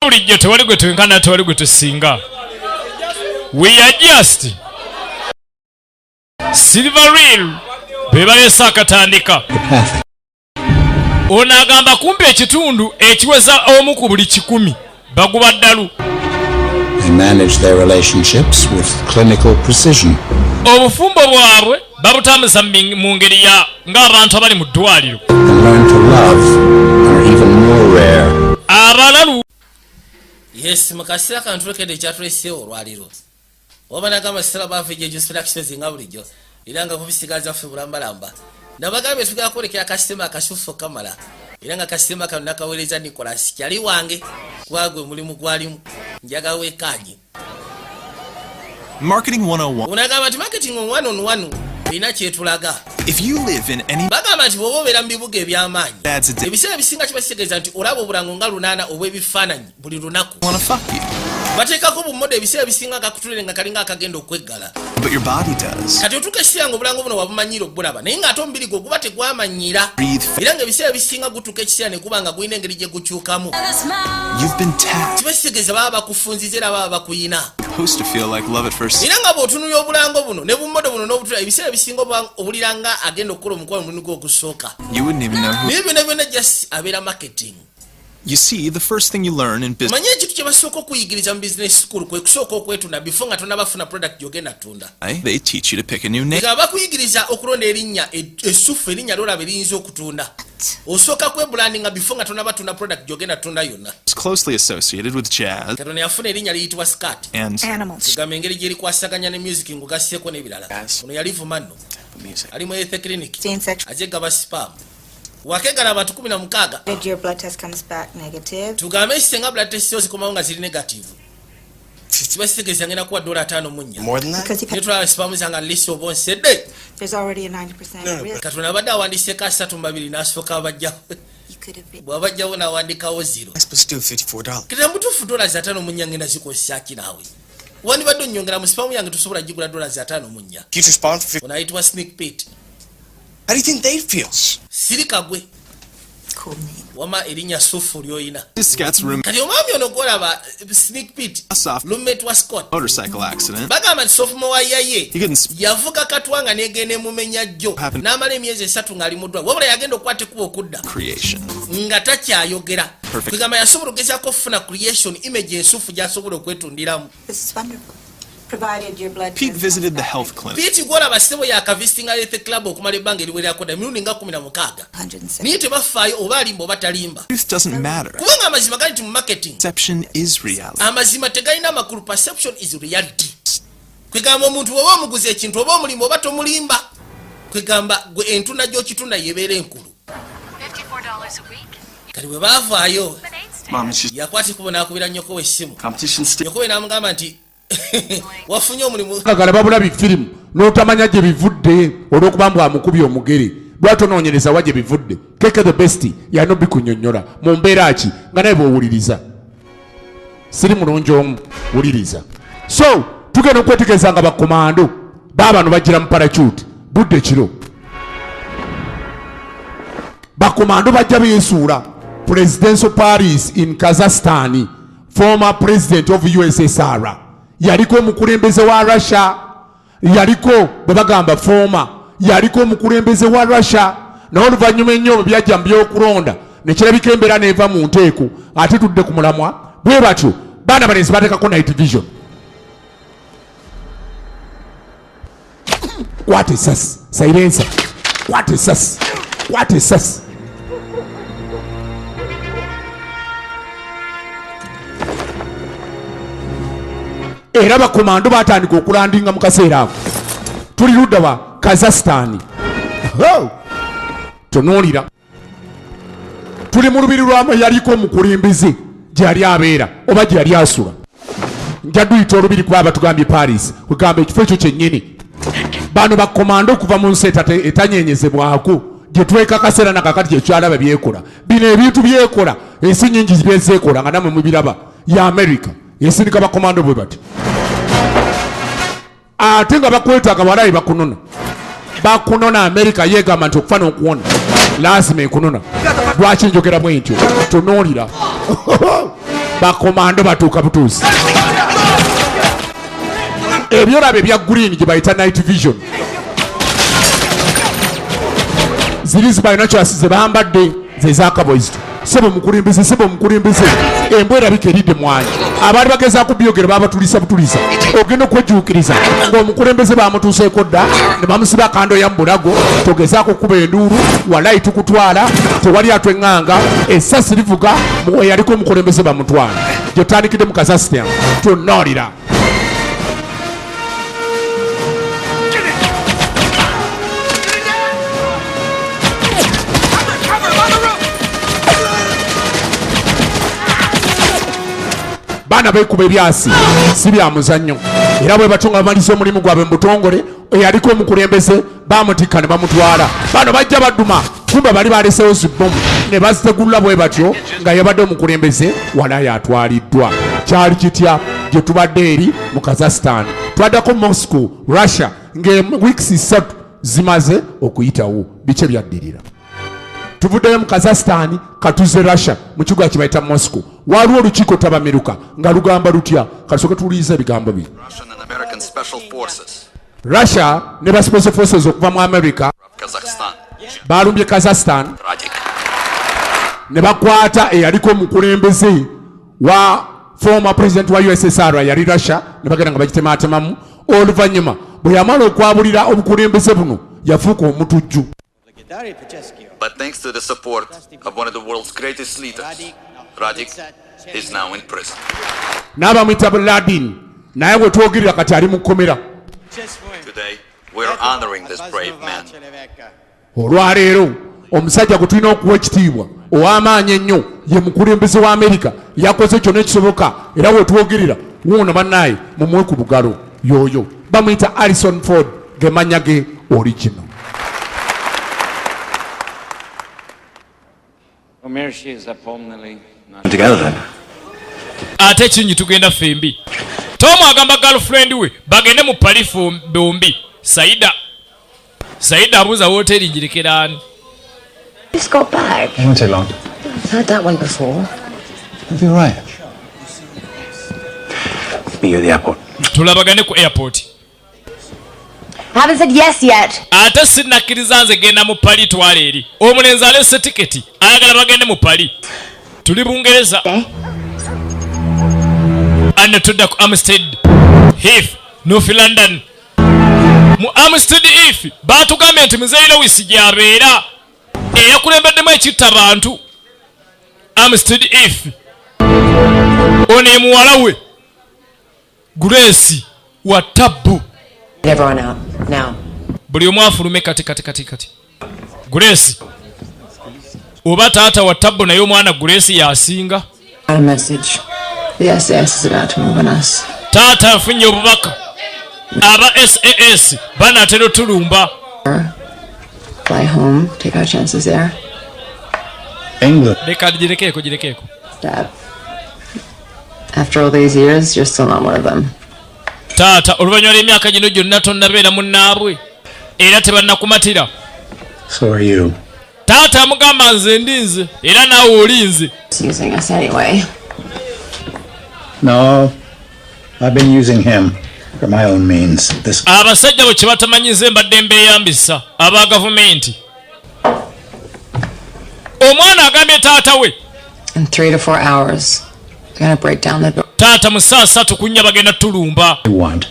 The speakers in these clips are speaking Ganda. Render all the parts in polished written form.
bulijjo tewali gwe twenkana tewali gwe tusinga. We are just Silver Real be balesa akatandika. Ono agamba kumpi ekitundu ekiweza omu ku buli 10 baguba ddalu. They manage their relationships with clinical precision. Obufumbo bwabwe babutambuza mu ngeri ya ng'abantu abali mu ddwaliro. And learn to love are even more rare. Abalalu. Yes, mukasira kantu kede kyatwese olwaliro. Wabana kama sira bafije justifications nga bulijjo. Iranga kubisigaza fe bulambalamba. Nabagambe tuga kolekera kasema akashufu kamala. Iranga kasema kanaka weleza Nicholas kyali wange kwagwe mulimu gwalimu njaga wekanye. Marketing 101. Unagamba ti marketing 101 ina kyetulaga. If you live in any bagamba ti bobobera mbibuge ebyamanyi. That's it. Ebisera bisinga kibasigeza nti olabo bulango nga lunana obwebifananyi buli lunaku. Wanna fuck you. Bateka ko bumode ebisera bisinga kakutulire nga kalinga akagenda okweggala. But your body does. Kati otukesira ngo bulango buno wabumanyiro bulaba naye nga atombiri go kuba tegwamanyira. Iranga ebisera bisinga gutuka ekisira ne kubanga gwine engeri gye gukyukamu. You've been tapped. Tibasigeza baba bakufunzizera baba bakuyina. Supposed to feel like love at first. Iranga botunuyo obulango buno ne bumode buno n'obutula ebisera bisinga obuliranga agenda okukola omukwano mulimu ogusooka. You wouldn't even know who. Niyo byonna just abera marketing. You see, the first thing you learn in business. Manye ekintu kye basooka okuyigiriza mu business school kwe kusooka okwetunda before nga tonnabafuna product gy'ogenda tunda. They teach you to pick a new name. Nga bakuyigiriza okulonda erinnya essufu erinnya lyolaba eriyinza okutunda. Osooka kwebrandinga before nga tonnabatunda product gy'ogenda tunda yonna. It's closely associated with jazz. Katonda yafuna erinnya liyitibwa skirt. And animals. Gamba engeri gye likwasaganya ne music ng'ogasseeko n'ebirala. Ono yali Vumanno. Ali mu health clinic. Ajegaba spam. Wakegala abantu 16. Your blood test comes back negative. Tugambe ekisenga blood test zikomawo nga ziri negative. Tibasigeza ngenda kuwa $5 mu nnya. More than that? Netwala spam zanga list of onsedde. There's already a 90% risk. Katonda abadde awandiseeko 32 n'asooka abajjawo. Bw'abajjawo n'awandikawo 0. I'm supposed to do $54. Kati mutuufu $5 mu nnya ngenda zikozesa ki naawe? Wandibadde onnyongera mu spam yange tusobola gigula $5 mu nnya. Future spawn for 50. Ono ayitibwa sneak pit. How do you think they feel? Sirika gwe. Cool name. Wama erinya sufu lyoyina. this gets room. Kati omwami ono gwolaba sneak pit. Soft Roommate wa Scott. motorcycle accident. Bagamba nti sophomore yaye He couldn't yavuga katwanga n'egenda emumenya jjo Happened. n'amala emyezi 3 ng'ali mu ddwaliro wabula yagenda okukwata ekkubo okudda creation. nga takyayogera. Perfect. Kwegamba yasobola okugezaako okufuna creation image ensufu gy'asobola okwetundiramu. This is wonderful. Provided your blood Pete test visited comes the back health negative. clinic. Pete gwolaba ssebo yakavisitinga health club okumala ebbanga eriwererako dda emirundi nga 16 107. naye tebafaayo oba alimba oba talimba Truth doesn't matter. kubanga amazima gali nti mu marketing Perception is reality. amazima tegalina amakulu. Perception is reality. Kwegamba omuntu bw'oba omuguza ekintu oba omulimba oba tomulimba kwegamba gwe entunda gy'okitunda yebeera enkulu. $54 a week. Kati bwe baavaayo Mom, she's yakwata ekubo n'akubira nnyoko we essimu. competition still. Nnyoko we n'amugamba nti wafunye omulimu. Kagala babula bifirimu n'otamanya gye bivudde olw'okuba mbu amukubye omugere lwatonoonyereza wa gye bivudde. Keke the best yalina bikunyonnyola mu mbeera ki nga naye bw'owuliriza siri mulungi omu wuliriza. So tugenda okwetegereza nga bakomando baabano bagira mu parachute budde kiro bakomando bajja beesuula. Presidential Paris in Kazakhstan, former president of USSR yaliko omukulembeze wa Russia, yaliko bwebagamba former, yaliko omukulembeze wa Russia. Naye oluvannyuma ennyo byajja mu byokulonda ne kirabika embeera neeva mu nteeko ate tudde ku mulamwa bwe batyo baana balenzi bateekako night vision. Kwata essasi silencer, kwata essasi, kwata essasi. Era bakomando batandika okulandinga mu kaseera ako. Tuli ludda wa Kazakhstan. Tonoolira. Tuli mu lubiri lwamu yaliko omukulembeze gye yali abeera oba gye yali asula. Njaduyita olubiri kuba batugambye Paris kwegamba ekifo ekyo kyennyini. Bano bakomando okuva mu nsi etanyeenyezebwako gye twekakaseera nakakati gye kyalaba byekola. Bino ebintu byekola ensi nnyingi byezeekola nga namwe mubiraba ya America. Yesindika bakomando bwe bati. Ate nga bakwetaaga balayi bakunona. Bakunona America yeegamba nti okufana okuwona lazima ekunona. Lwaki njogera bwe ntyo? Tonoolira. bakomando batuuka butuusi ebyolaba ebya green gye bayita night vision ziri zibalina kyasize bambadde zezakaboisto sebo mukulembeze embwa erabika eridde mwanyi abaali bagezaako byogera babatulisa butulisa ogenda okwejuukiriza ng'omukulembeze bamutuuseeko dda ne bamusiba akando ya mubulago togezaako kuba enduulu walayi tukutwala tewali atweŋŋanga essasi livuga eyaliko omukulembeze bamutwala gyotandikidde mu kazasitemu tunoolira baana beekuba ebyasi si bya muzannyo era bwe batyo nga bamaliza omulimu gwabwe mu butongole eyaliko omukulembeze bamutikka ne bamutwala bano bajja baduma kumba bali balesewo zibbomu ne bazitegulula bwe batyo nga yabadde omukulembeze walayo atwaliddwa kyali kitya gye tubadde eri mu kazakistan twaddako moscow russia ng'ewiikisi 3 zimaze okuyitawo biki byaddirira tuvuddeyo mu kazakistan katuze russia mu kibuga kibayita moscow waliwo olukiiko tabamiruka nga lugamba lutya kasooke tuwuliriza ebigambo bye russia ne ba special forces okuva mu america balumbye kazakistan ne bakwata eyaliko omukulembeze wa former president wa ussr yali russia ne bagenda nga bagitematemamu oluvannyuma bwe yamala okwabulira obukulembeze buno yafuuka omutujju. But thanks to the support of one of the world's greatest leaders, Radik is now in prison. N'abamwita Ladin naye bwe twogerera kati ali mu kkomera. Today we are honoring this brave man. Olwaleero omusajja gwe tulina okuwa ekitiibwa ow'amaanyi ennyo ye mukulembeze wa Amerika yakoze kyonna ekisoboka era bwe twogerera wuuno bannaye mumuwe ku bugalo yooyo bamwita Harrison Ford ge mannya ge original. Ate ekinyi tugenda fembi Tom agamba girlfriend we bagende mu palifu bombi Saida abuuza woteri njirikira ani. Just got back. It won't take long. I've heard that one before. You'll be right. Meet you at the airport. Tulabagane ku airport. I haven't said yes yet. Ate sinnakkiriza nze genda mu pali twale eri. Omulenzi alese tiketi ayagala bagende mu pali. Tuli Bungereza. Anne tudda ku Amstead Heath North London. Mu Amstead Heath batugambye nti Muzeeyi Lewis gy'abeera eyakulembeddemu ekitta abantu. Amstead Heath ono ye muwala we Grace wa Tabbu. Everyone out now. Buli omu afulume kati. Grace oba taata wa Tabbu naye omwana Grace yasinga. A message. The SAS is about to move on us. Taata afunye obubaka aba SAS banaatera tulumba. Fly home, take our chances there. England. Girekeeko. Dad, after all these years, you're still not one of them. Taata oluvannyuma lw'emyaka gino gyonna tonnabeera munnaabwe era tebannakumatira. So are you. Taata amugamba nze ndi nze era naawe oli nze. Using us anyway. No, I've been using him for my own means. Abasajja bwe kye batamanyize mbadde mbeeyambisa aba gavumenti. Omwana agambye taata we. In 3 to 4 hours, they're gonna break down the door. Taata mu saa 3 kunnya bagenda tulumba. What I want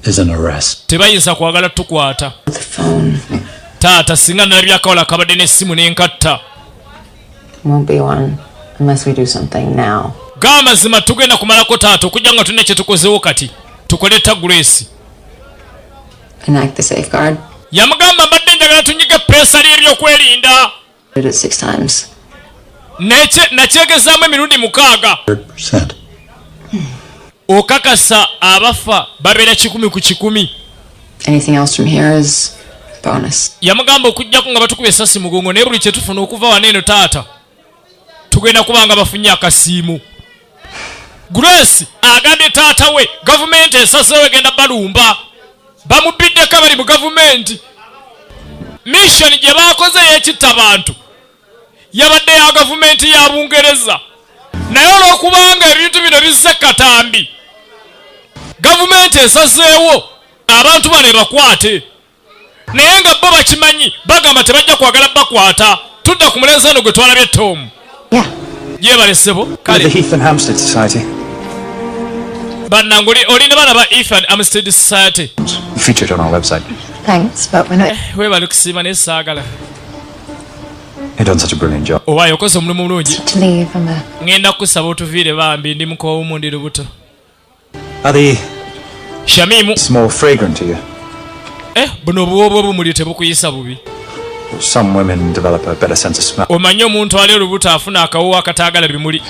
is an arrest. Tebayinza kwagala tukwata. The phone. Taata singa nalabye akawala kabadde n'essimu n'enkatta. Won't be one unless we do something now. Gamazima tugenda kumalako taata okujja nga tulina kye tukozeewo kati tukoleta Grace. Enact the safeguard. Yamugamba mbadde njagala tunyige peesa ly'ebyokwerinda. Did it 6 times. Nakyegezaamu emirundi 6. 100%. Okakasa abafa babeera 100 ku 100. Anything else from here is bonus. Yamugamba okujjako nga batukubye essasi mugongo naye buli kye tufuna okuva wano eno taata tugenda kubanga bafunye akasiimu. Grace agambye taata we gavumenti esaseewo egenda balumba bamubiddeko abali mu gavumenti. Mission gye baakoze yekitta abantu yabadde ya gavumenti ya Bungereza naye olw'okubanga ebintu bino bizze katambi gavumenti esazeewo abantu bano bakwate naye nga bo bakimanyi bagamba tebajja kwagala bakwata tudda ku mulenzi ono gwe twalabye Tom yebalesebo kale bannange olina baana ba Heath and Hampstead Society featured on our website. Thanks, but we're not. webale kusiima naye saagala You've done such a brilliant job. obaye okoze omulimu mulungi To leave from a. ngenda kusaba otuviire bambi ndi mukowa w'omundi lubuto Are they Shamimu small fragrant to you? buno obuwoobi obumuli tebukuyisa bubi Some women develop a better sense of smell. omanye omuntu ali olubuto afuna akawoowo akataagala bimuli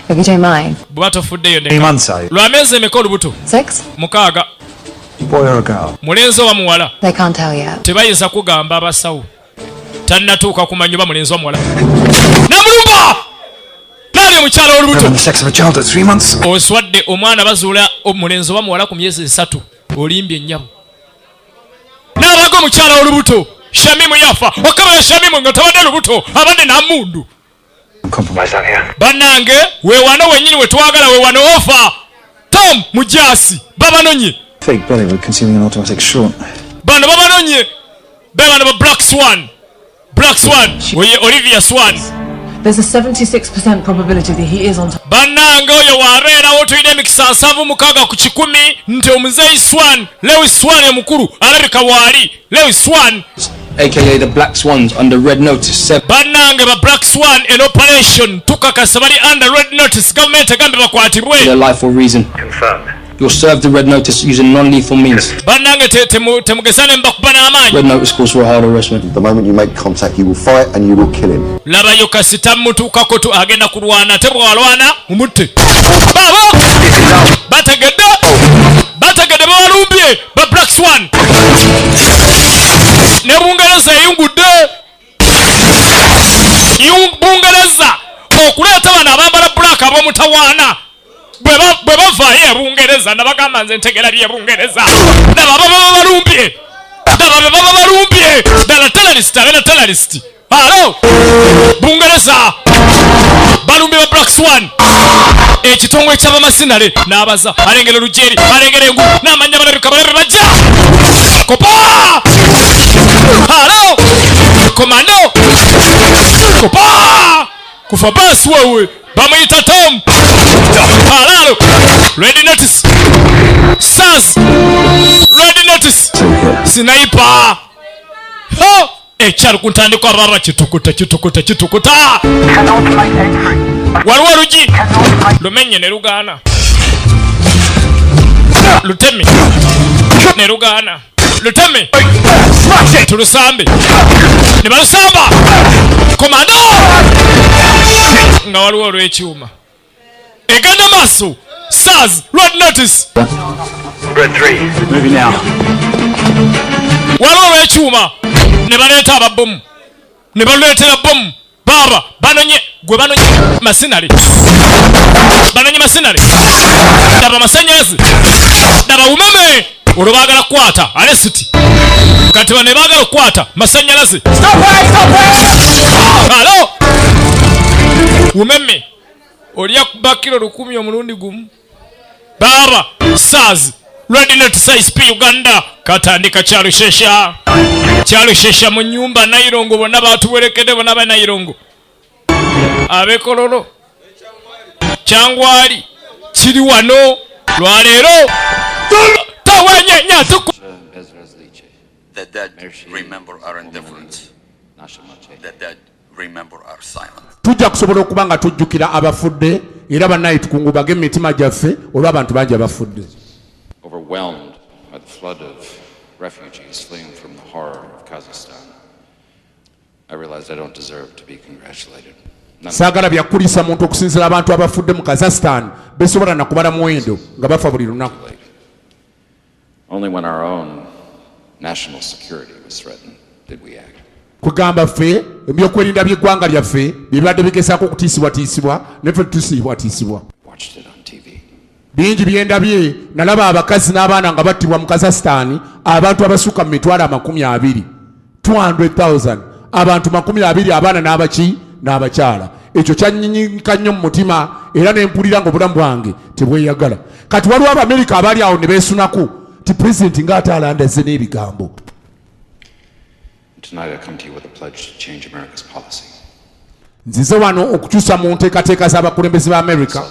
If you don't mind. bw'ba tofuddeyo How many months are you? lwa myezi emeka olubuto 6? 6 Boy or a girl? mulenzi oba muwala They can't tell yet. tebayinza kugamba abasawo tannatuuka kumanya oba mulenzi oba muwala namulumba naali omukyala Having olubuto the sex of a child at 3 months? oswadde omwana bazuula omulenzi oba muwala ku myezi 3 olimbye ennyabo n'abaga omukyala olubuto Shamimu yafa okabala Shamimu nga tabadde lubuto abadde namundu Compromise out here. bannange weewano wennyini we twagala weewano ofa Tom Mujasi babanonye Fake belly with concealing an automatic short. bano babanonye bebano ba Black Swan oye Olivia Swan There's a 76% probability that he is on top. bannange oyo waabeerawo tulina emikisa 76 ku 100 nti omuzeyi Swan Lewis Swan omukulu alabika waali Lewis Swan aka the Black Swans under red notice. bannange ba Black Swan in operation tukakasa bali under red notice gavumenti egambe bakwatibwe Their life for reason. Confirmed. You'll serve the red notice using non-lethal means. bannange temugesane mbakuba n'amaanyi Red notice calls for a hard arrestment. The moment you make contact, you will fight and you will kill him. labayo kasita mutuukako agenda kulwana ate bwalwana mumutte baabo bategedde babalumbye ba Black Swan ne Bungereza eyungudde Bungereza okuleeta bano abambala black ab'omutawaana bwe bavaayo ebungereza nabagamba nze ntegera byebungereza naba baba balumbye ddala terrorist abeera terrorist alo bungereza balumbye ba Black Swan ekitongole ky'abamasinale n'abaza alengera olujeri alengera engu n'amanya balabika balabe bajja kopa alo komando kopa kufa basi wewe bamuyita Tom halalo ready notice SARS ready notice sniper ho ekyalo kuntandiko ababa kitukuta waliwo olugi lumenye ne lugaana luteme ne lugaana luteme tulusambe ne balusamba komando nga waliwo olw'ekyuma egenda maaso SARS red notice Red 3. Moving now. waliwo olw'ekyuma ne baleeta ababomu ne baluleetera bomu baaba banonye masinale banonye masinale daba masanyalazi daba umeme olwo baagala kukwata alesiti kati bano baagala okukwata masanyalazi alo umeme olya bakiro 10 omulundi gumu baaba SARS ready notice Icep Uganda katandika kyalushesha mu nyumba Nairongo bonna batuwerekedde bonna ba Nairongo abekololo kyangwali kiri wano lwaleero tawenyenya tuku The dead remember our indifference. The dead remember our silence. tujja kusobola okuba nga tujjukira abafudde era bannaye tukungubage emitima gyaffe olw'abantu bangi abafudde. Overwhelmed by the flood of refugees fleeing from the horror of Kazakhstan, I realized I don't deserve to be congratulated. saagala byakulisa muntu okusinzira abantu abafudde mu Kazakhstan besobola na kubala muwendo nga bafa buli lunaku. Only when our own national security was threatened did we act. Kugamba ffe ebyokwerinda by'eggwanga lyaffe bibadde bigezaako okutiisibwatiisibwa neffe tusiibwatiisibwa. Bingi byendabye nalaba abakazi n'abaana nga battibwa mu Kazakhstan abantu abasukka mu mitwalo 20,000 200,000 abantu 20 abaana n'abaki n'abakyala ekyo kyanyinyika nnyo mu mutima era ne mpulira ng'obulamu bwange tebweyagala. Kati waliwo Abamerika abali awo ne beesunako ti pulezidenti ng'ate alandaze n'ebigambo. Tonight I come to you with a pledge to change America's policy. Nzize wano okukyusa mu nteekateeka z'abakulembeze ba Amerika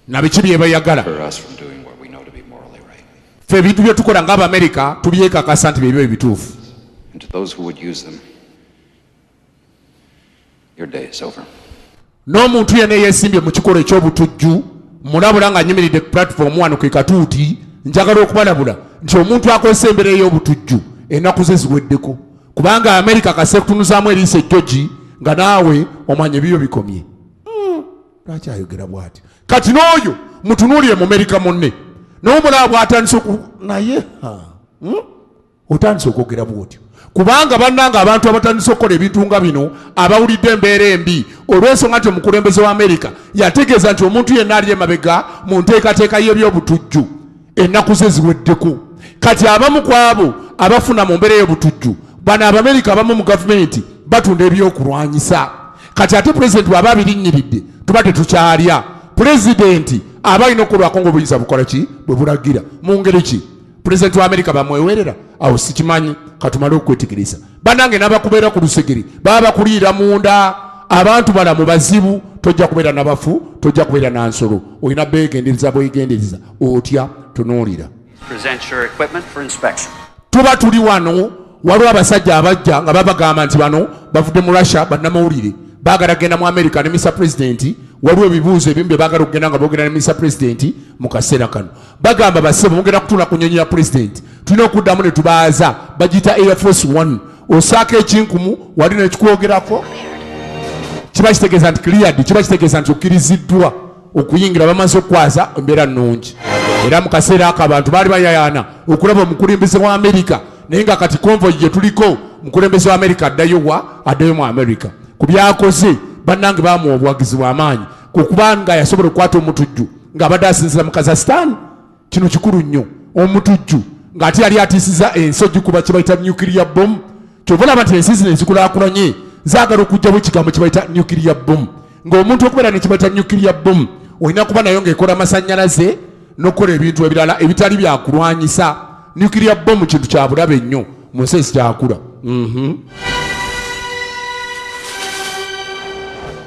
na biki bye bayagala. Ffe ebintu bye tukola ng'Abamerika tubyekakasa nti byebyo ebituufu. And to those who would use them, your day is over. N'omuntu yenna eyeesimbye mu kikolwa eky'obutujju mulabula ng'anyimiridde ku platform wano ke katuuti njagala okubalabula nti omuntu akozesa embeera ey'obutujju ennaku ze ziweddeko kubanga Amerika kase kutunuzaamu eriisa ejjogi nga naawe omanya ebyo bikomye. Lwaki ayogera bw'ati? Kati n'oyo mutunuulire mu Amerika munne n'omulaba bw'atandise naye otandise okwogera bw'otyo kubanga bannanga abantu abatandise okukola ebintu nga bino abawulidde embeera embi olw'ensonga nti omukulembeze wa Amerika yategeeza nti omuntu yenna ali emabega mu nteekateeka y'ebyobutujju ennaku ze ziweddeko. Kati abamu ku abo abafuna mu mbeera y'obutujju bano Abamerika abamu mu gavumenti batunda ebyokulwanyisa. Kati ate pulezidenti bw'aba abirinyiridde tuba tetukyalya. Pulezidenti aba alina okukolwako ng'obuyinza bukola ki bwe bulagira mu ngeri ki. Pulezidenti wa Amerika bamwewerera awo sikimanyi katumale okwetegereza. Bannange n'abakubeera ku lusegere baba bakuliira munda. Abantu balamu bazibu tojja kubeera nabafu tojja kubeera na nsolo olina beegendereza bwegendereza otya tunuulira. Tuba tuli wano waliwo abasajja abajja nga babagamba nti bano bavudde mu Russia bannamawulire baagala kugenda mu Amerika ne Mr. President. Waliwo ebibuuzo ebimu bye baagala okugenda nga boogera ne Mr. President mu kaseera kano bagamba basebo mugenda kutuula ku nnyonyi ya President tulina okuddamu ne tubaaza bagiyita Air Force One osaako ekinkumu wali nekikwogerako kiba kitegeeza nti cleared kiba kitegeeza nti okkiriziddwa okuyingira bamaze okukwaza embeera nnungi. Era mu kaseera ako abantu baali bayayaana okulaba omukulembeze wa Amerika naye nga kati convoy gye tuliko omukulembeze wa Amerika addayo mu Amerika ku byakoze bannange baamuwa obuwagizi bw'amaanyi kubanga yasobola okukwata omutujju ng'abadde asinzira mu Kazakhstan. Kino kikulu nnyo omutujju ng'ate yali atiisiza ensojji kuba kye bayita nuclear bomb. Kyova olaba nti ensi zino ezikulaakulanye zaagala okugjamu ekigambo kye bayita nuclear bomb ng'omuntu okubeera ne kye bayita nuclear bomb olina kuba nayo ng'ekola amasannyalaze n'okukola ebintu ebirala ebitali byakulwanyisa. Nuclear bomb kintu kya bulabe nnyo mu nsi ezikyakula.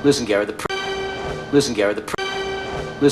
Listen, Gary,